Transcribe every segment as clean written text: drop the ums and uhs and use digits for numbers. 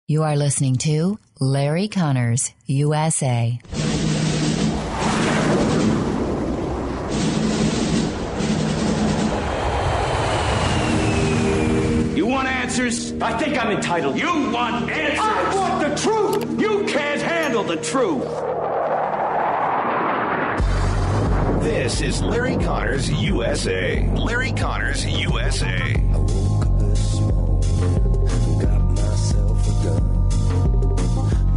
You are listening to Larry Conners, USA. You want answers? I think I'm entitled. You want answers? I want the truth! You can't handle the truth. This is Larry Conners USA. Larry Conners USA. I woke up this morning, got myself a gun.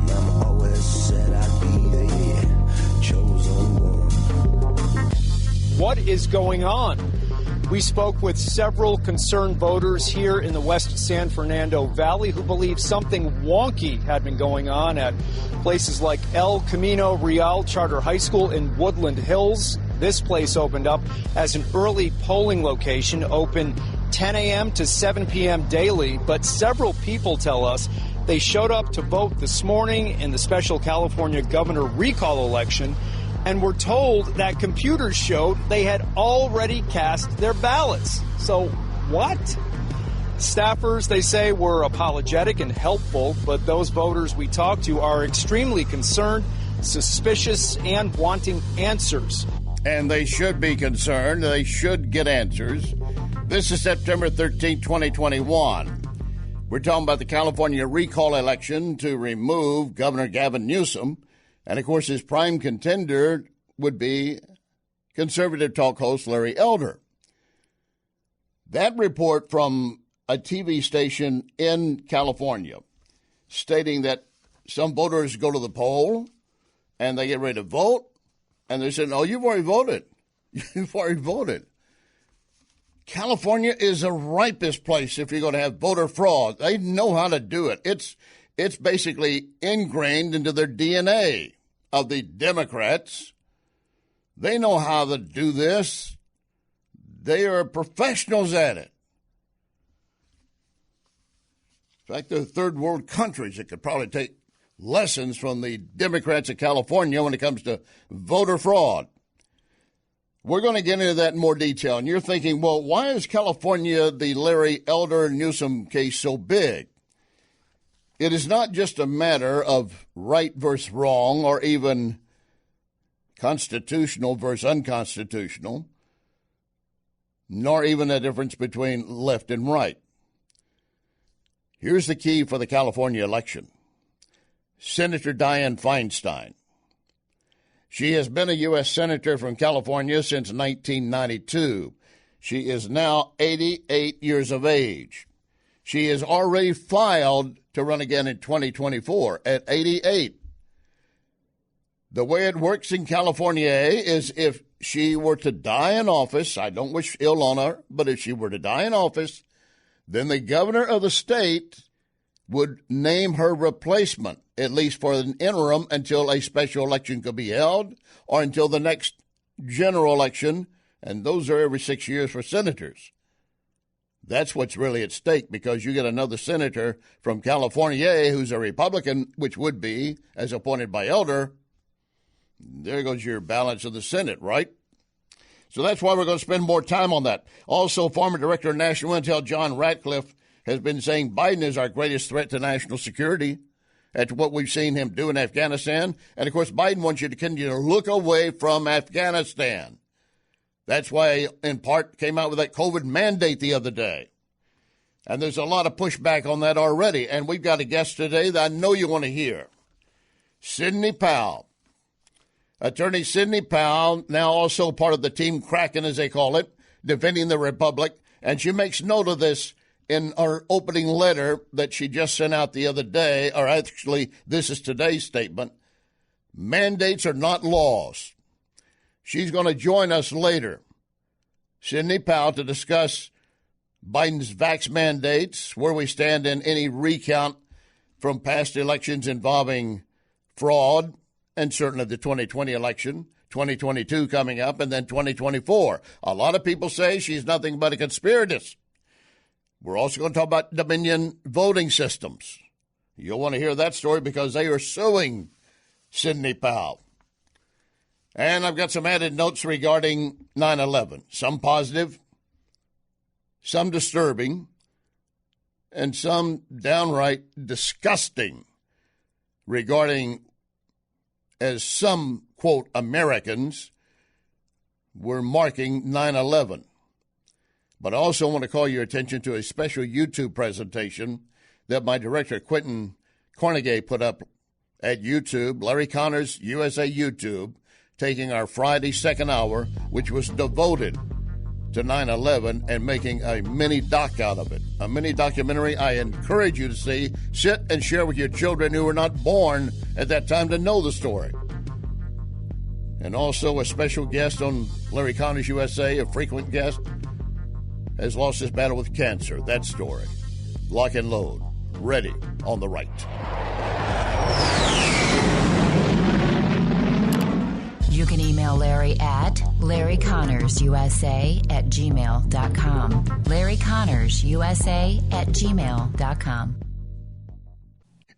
Mama always said I'd be the chosen one. What is going on? We spoke with several concerned voters here in the West San Fernando Valley who believe something wonky had been going on at places like El Camino Real Charter High School in Woodland Hills. This place opened up as an early polling location, open 10 a.m. to 7 p.m. daily, but several people tell us they showed up to vote this morning in the special California governor recall election and were told that computers showed they had already cast their ballots. So what? Staffers, they say, were apologetic and helpful, but those voters we talked to are extremely concerned, suspicious, and wanting answers. And they should be concerned. They should get answers. This is September 13, 2021. We're talking about the California recall election to remove Governor Gavin Newsom. And, of course, his prime contender would be conservative talk host Larry Elder. That report from a TV station in California stating that some voters go to the poll and they get ready to vote, and they said, "Oh, you've already voted. You've already voted." California is the ripest place if you're going to have voter fraud. They know how to do it. It's basically ingrained into their DNA of the Democrats. They know how to do this. They are professionals at it. In fact, there are third world countries that could probably take lessons from the Democrats of California when it comes to voter fraud. We're going to get into that in more detail. And you're thinking, well, why is California, the Larry Elder Newsom case, so big? It is not just a matter of right versus wrong or even constitutional versus unconstitutional, nor even a difference between left and right. Here's the key for the California election. Senator Dianne Feinstein. She has been a U.S. Senator from California since 1992. She is now 88 years of age. She is already filed to run again in 2024 at 88. The way it works in California is if she were to die in office, I don't wish ill on her, but if she were to die in office, then the governor of the state would name her replacement, at least for an interim until a special election could be held or until the next general election, and those are every 6 years for senators. That's what's really at stake, because you get another senator from California who's a Republican, which would be, as appointed by Elder. There goes your balance of the Senate, right? So that's why we're going to spend more time on that. Also, former Director of National Intel John Ratcliffe has been saying Biden is our greatest threat to national security after what we've seen him do in Afghanistan. And, of course, Biden wants you to continue to look away from Afghanistan. That's why he, in part, came out with that COVID mandate the other day. And there's a lot of pushback on that already. And we've got a guest today that I know you want to hear. Sidney Powell. Attorney Sidney Powell, now also part of the Team Kraken, as they call it, defending the Republic. And she makes note of this in her opening letter that she just sent out the other day, or actually, this is today's statement. Mandates are not laws. She's going to join us later, Sidney Powell, to discuss Biden's vax mandates, where we stand in any recount from past elections involving fraud, and certainly the 2020 election, 2022 coming up, and then 2024. A lot of people say she's nothing but a conspiratist. We're also going to talk about Dominion voting systems. You'll want to hear that story because they are suing Sidney Powell. And I've got some added notes regarding 9/11, some positive, some disturbing. and some downright disgusting regarding, as some, quote, Americans were marking 9/11. But I also want to call your attention to a special YouTube presentation that my director, Quentin Cornegay, put up at YouTube, Larry Connors USA YouTube, taking our Friday second hour, which was devoted to 9/11 and making a mini doc out of it, a mini documentary I encourage you to see. Sit and share with your children who were not born at that time to know the story. And also a special guest on Larry Connors USA, a frequent guest, has lost his battle with cancer. That story. Lock and load. Ready on the right. You can email Larry at LarryConnersUSA@gmail.com. LarryConnersUSA@gmail.com.